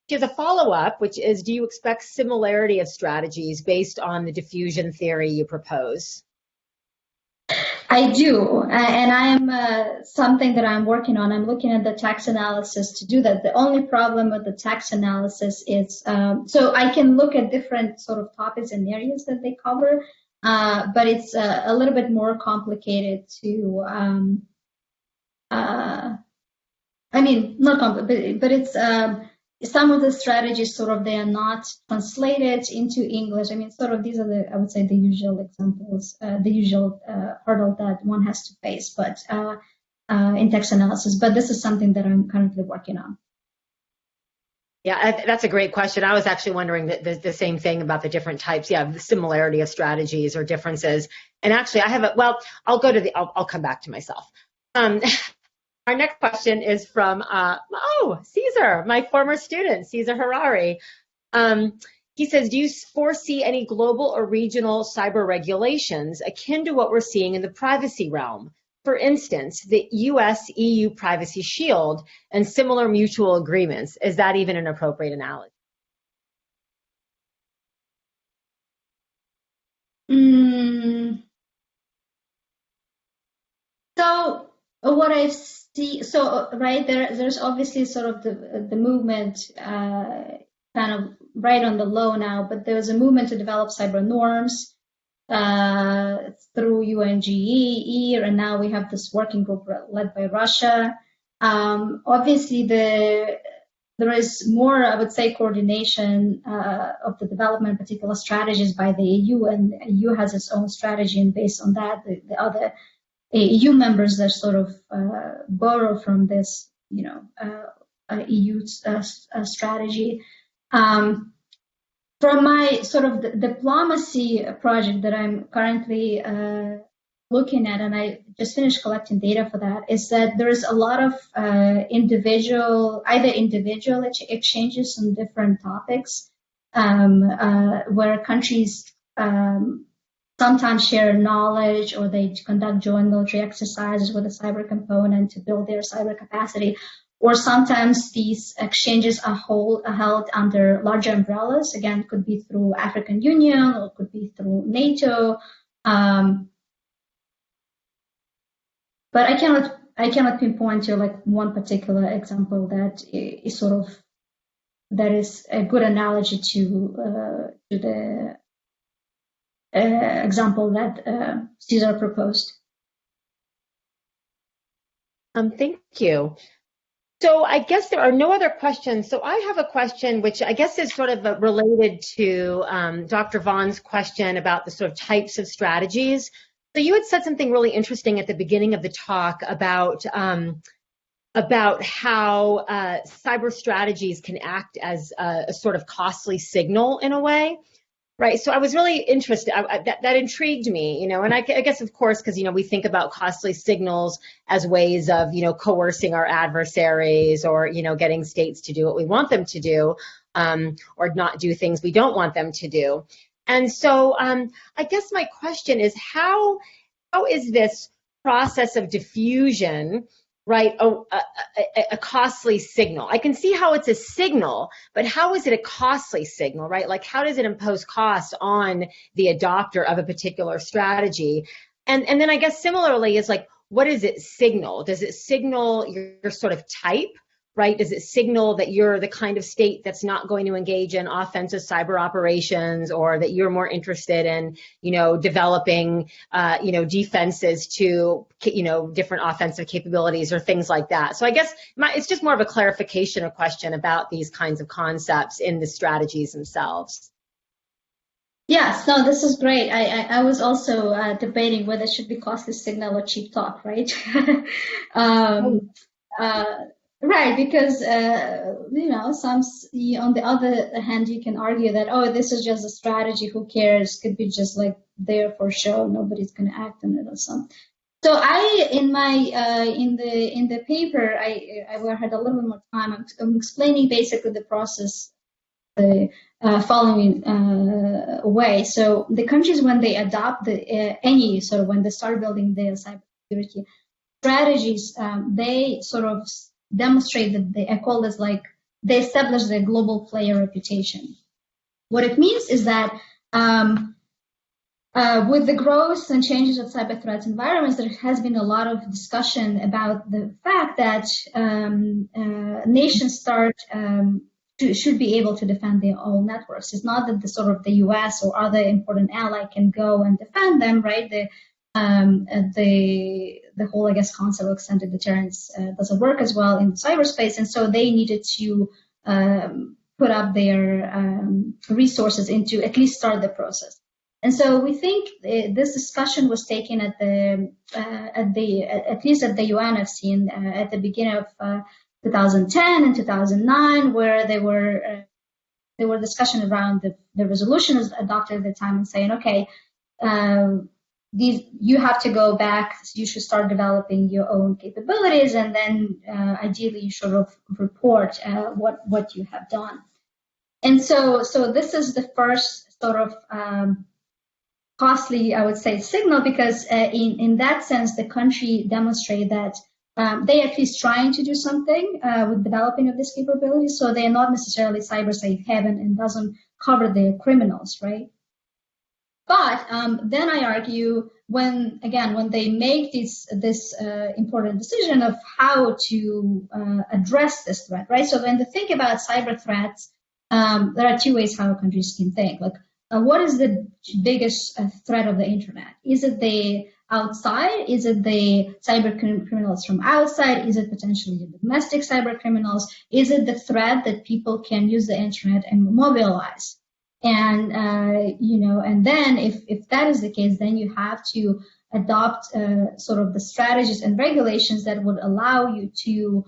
she has a follow-up, which is, do you expect similarity of strategies based on the diffusion theory you propose? I do, and I'm something that I'm working on. I'm looking at the text analysis to do that. The only problem with the text analysis is, so I can look at different sort of topics and areas that they cover, but it's a little bit more complicated to, I mean, not complicated, but it's some of the strategies sort of they are not translated into English. I mean, sort of these are the, I would say, the usual examples, the usual hurdle that one has to face, but in text analysis. But this is something that I'm currently working on. Yeah, that's a great question. I was actually wondering the same thing about the different types. Yeah, the similarity of strategies or differences. And actually, I have a, well, I'll go to the, I'll come back to myself. Our next question is from, Caesar, my former student, Caesar Harari. He says, do you foresee any global or regional cyber regulations akin to what we're seeing in the privacy realm? For instance, the US-EU Privacy Shield and similar mutual agreements. Is that even an appropriate analogy? So what I see, so right there's obviously sort of the movement kind of right on the low now, but there's a movement to develop cyber norms through UNGE, and now we have this working group led by Russia. Obviously, there is more, I would say, coordination of the development of particular strategies by the EU, and the EU has its own strategy, and based on that, the other EU members that sort of borrow from this, EU strategy. From my sort of diplomacy project that I'm currently looking at, and I just finished collecting data for that, is that there's a lot of individual exchanges on different topics where countries sometimes share knowledge, or they conduct joint military exercises with a cyber component to build their cyber capacity. Or sometimes these exchanges are held under larger umbrellas. Again, it could be through African Union, or it could be through NATO. But I cannot pinpoint to like one particular example that is that is a good analogy to the example that Caesar proposed. Thank you. So I guess there are no other questions. So I have a question which I guess is sort of related to Dr. Vaughn's question about the sort of types of strategies. So you had said something really interesting at the beginning of the talk about how cyber strategies can act as a sort of costly signal in a way. Right. So I was really interested. That intrigued me, and I guess, of course, because, we think about costly signals as ways of, coercing our adversaries, or, getting states to do what we want them to do, or not do things we don't want them to do. And so I guess my question is, how is this process of diffusion, right, a costly signal? I can see how it's a signal, but how is it a costly signal, right? Like, how does it impose cost on the adopter of a particular strategy? And then I guess similarly is like, what does it signal? Does it signal your sort of type, right? Does it signal that you're the kind of state that's not going to engage in offensive cyber operations, or that you're more interested in, developing, defenses to, different offensive capabilities or things like that? So I guess it's just more of a clarification, a question about these kinds of concepts in the strategies themselves. Yes, no, this is great. I was also debating whether it should be costly signal or cheap talk, right? Right, because some on the other hand, you can argue that, oh, this is just a strategy. Who cares? Could be just like there for show. Nobody's going to act on it or something. So I, in my in the paper, I had a little bit more time. I'm explaining basically the process the following way. So the countries, when they adopt any sort of, when they start building their cybersecurity strategies, they sort of demonstrate that I call this like they establish their global player reputation. What it means is that with the growth and changes of cyber threat environments, there has been a lot of discussion about the fact that nations should be able to defend their own networks. It's not that the US or other important ally can go and defend them, right? The whole, I guess, concept of extended deterrence doesn't work as well in cyberspace, and so they needed to put up their resources into at least start the process. And so we think this discussion was taken at least at the UNFC at the beginning of 2010 and 2009, where there were discussion around the resolutions adopted at the time and saying, okay, you have to go back, you should start developing your own capabilities, and then ideally you should report what you have done. And so this is the first sort of costly, I would say, signal, because in that sense, the country demonstrated that they at least trying to do something with developing of this capability. So they are not necessarily cyber safe haven and doesn't cover the criminals, right? But then I argue when they make this important decision of how to address this threat, right? So when they think about cyber threats, there are two ways how countries can think. Like, what is the biggest threat of the internet? Is it the outside? Is it the cyber criminals from outside? Is it potentially the domestic cyber criminals? Is it the threat that people can use the internet and mobilize? And and then if that is the case, then you have to adopt sort of the strategies and regulations that would allow you to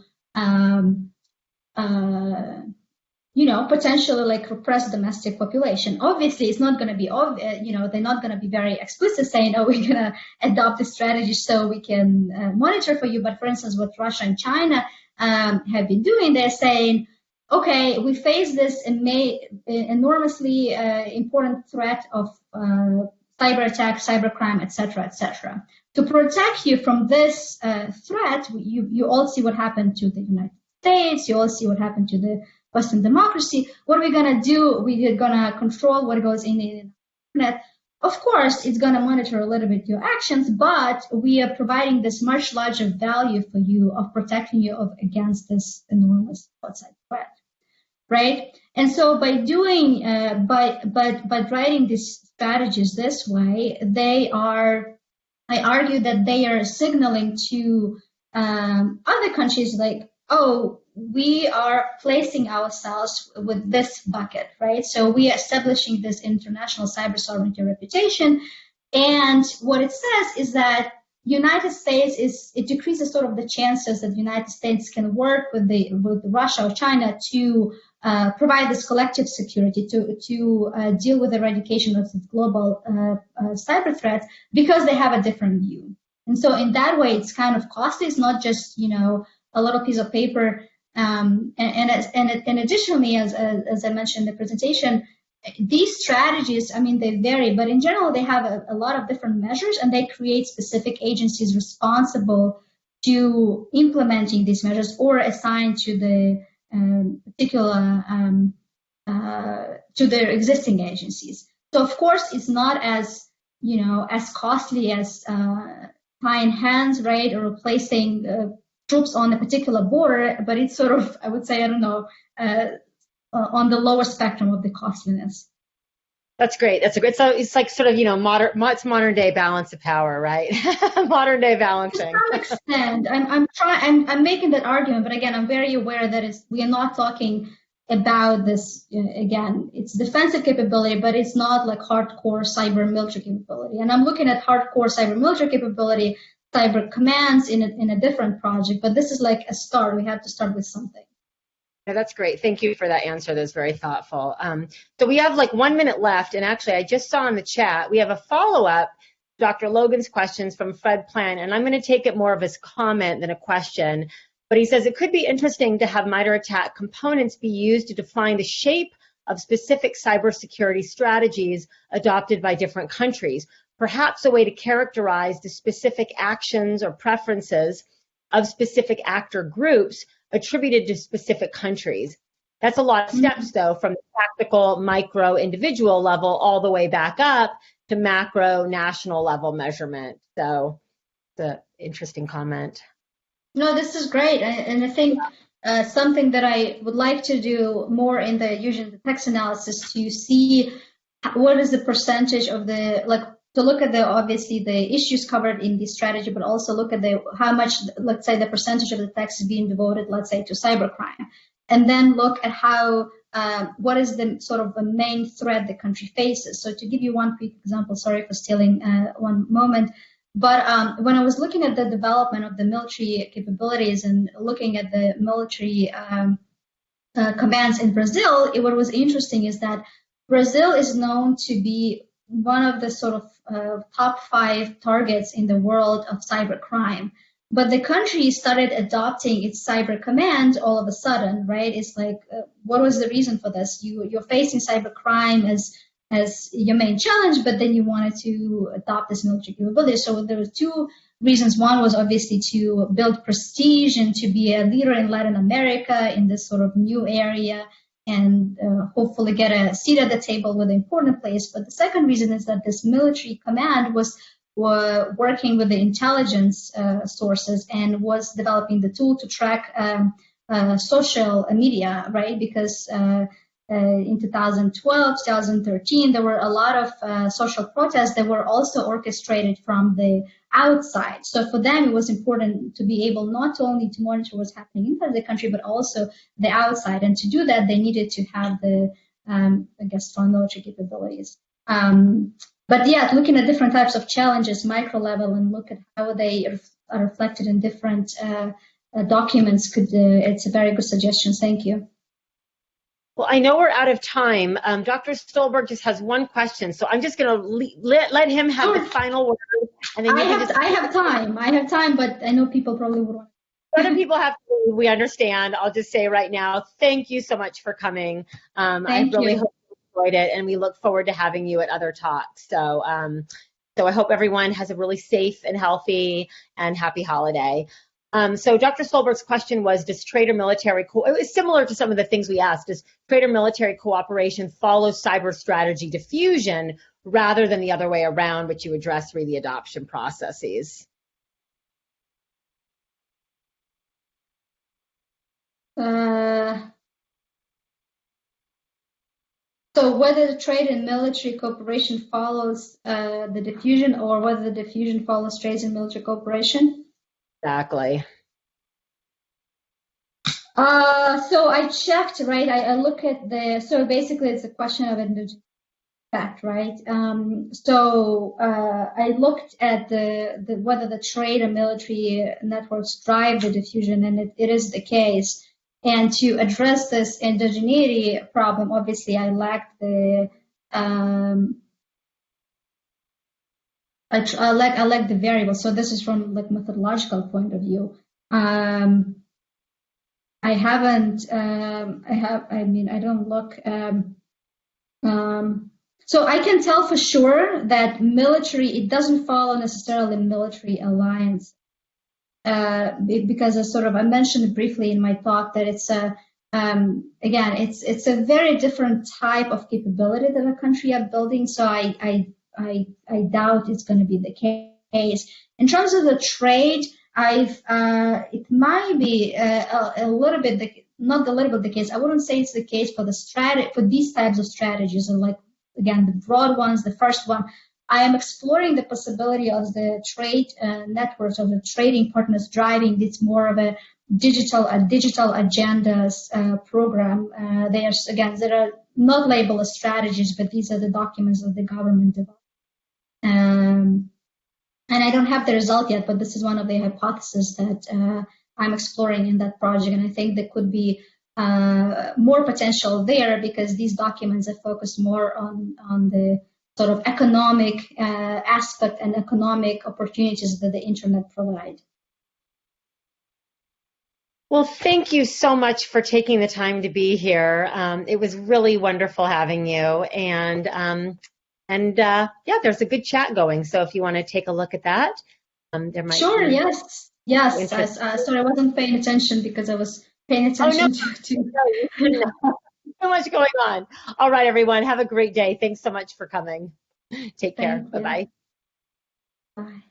potentially like repress domestic population. Obviously, it's not going to be, they're not going to be very explicit saying, oh, we're going to adopt a strategy so we can monitor for you. But for instance, what Russia and China have been doing, they're saying, okay, we face this enormously important threat of cyber attack, cyber crime, et cetera, et cetera. To protect you from this threat, you all see what happened to the United States. You all see what happened to the Western democracy. What are we going to do? We're going to control what goes in the internet. Of course, it's going to monitor a little bit your actions, but we are providing this much larger value for you of protecting you against this enormous outside threat, right? And so by doing, by writing these strategies this way, I argue that they are signaling to other countries like, oh, we are placing ourselves with this bucket, right? So we are establishing this international cyber sovereignty reputation. And what it says is that United States it decreases sort of the chances that the United States can work with Russia or China to provide this collective security to deal with the eradication of the global cyber threats, because they have a different view. And so in that way, it's kind of costly. It's not just, a little piece of paper. And additionally, as I mentioned in the presentation, these strategies, they vary, but in general, they have a lot of different measures, and they create specific agencies responsible to implementing these measures or assigned to the particular to their existing agencies. So of course, it's not as as costly as tying hands, right, or replacing troops on a particular border, but it's sort of, I would say, on the lower spectrum of the costliness. That's great. That's a great. So it's like sort of, it's modern day balance of power, right? Modern day balancing. To some extent, I'm making that argument, but again, I'm very aware that we are not talking about this. Again, it's defensive capability, but it's not like hardcore cyber military capability. And I'm looking at hardcore cyber military capability, cyber commands in a different project, but this is like a start. We have to start with something. Yeah, that's great. Thank you for that answer. That was very thoughtful. So we have like 1 minute left, and actually I just saw in the chat, we have a follow-up, Dr. Logan's questions from Fred Plan, and I'm going to take it more of his comment than a question, but he says it could be interesting to have MITRE ATT&CK components be used to define the shape of specific cybersecurity strategies adopted by different countries. Perhaps a way to characterize the specific actions or preferences of specific actor groups attributed to specific countries. That's a lot of steps, though, from the tactical, micro, individual level all the way back up to macro, national level measurement. So it's an interesting comment. No, this is great. And I think something that I would like to do more in using the text analysis to see what is the percentage of to look at obviously the issues covered in the strategy, but also look at how much, let's say, the percentage of the text is being devoted, let's say, to cybercrime. and then look at how what is the sort of the main threat the country faces. So to give you one quick example, sorry for stealing one moment, but when I was looking at the development of the military capabilities and looking at the military commands in Brazil, what was interesting is that Brazil is known to be one of the sort of top 5 targets in the world of cybercrime. But the country started adopting its cyber command all of a sudden, right? It's like, what was the reason for this? You're facing cybercrime as your main challenge, but then you wanted to adopt this military capability. So there were 2 reasons. One was obviously to build prestige and to be a leader in Latin America in this sort of new area, and hopefully get a seat at the table with an important place. But the second reason is that this military command was working with the intelligence sources and was developing the tool to track social media, right? Because in 2012, 2013, there were a lot of social protests that were also orchestrated from the outside. So for them, it was important to be able not only to monitor what's happening inside the country, but also the outside. And to do that, they needed to have the, I guess, strong military capabilities. But yeah, looking at different types of challenges, micro level, and look at how they are reflected in different documents, it's a very good suggestion. Thank you. Well, I know we're out of time. Dr. Stolberg just has one question, so I'm just going to let him have the final word. And then I have time, but I know people probably would want to. Other people have to leave, we understand. I'll just say right now, thank you so much for coming. I really hope you enjoyed it, and we look forward to having you at other talks. So, so I hope everyone has a really safe and healthy and happy holiday. So Dr. Stolberg's question was, does trade or military, it was similar to some of the things we asked, does trade or military cooperation follow cyber strategy diffusion rather than the other way around, which you address through the adoption processes? So whether the trade and military cooperation follows the diffusion, or whether the diffusion follows trade and military cooperation? Exactly. So I checked, right? I look at so basically it's a question of effect, right? So I looked at whether the trade and military networks drive the diffusion, and it is the case. And to address this endogeneity problem, obviously I lacked the I lack the variable. So this is from like methodological point of view. I haven't. I don't look. So I can tell for sure that military. It doesn't follow necessarily military alliance, because I mentioned briefly in my talk that it's a. Again, it's a very different type of capability that a country are building. So I doubt it's going to be the case. In terms of the trade, it might be a little bit, not a little bit the case. I wouldn't say it's the case for for these types of strategies, and like, again, the broad ones. The first one, I am exploring the possibility of the trade networks, of the trading partners driving this more of a digital agendas program. There's, again, there are not labeled as strategies, but these are the documents that the government developed. And I don't have the result yet, but this is one of the hypotheses that I'm exploring in that project. And I think there could be more potential there, because these documents are focused more on the sort of economic aspect and economic opportunities that the internet provide. Well, thank you so much for taking the time to be here. It was really wonderful having you. And yeah, there's a good chat going. So if you want to take a look at that, there might Sure, be. Yes. Sorry, I wasn't paying attention because I was paying attention to. So much going on. All right, everyone. Have a great day. Thanks so much for coming. Take care. Bye-bye. Bye.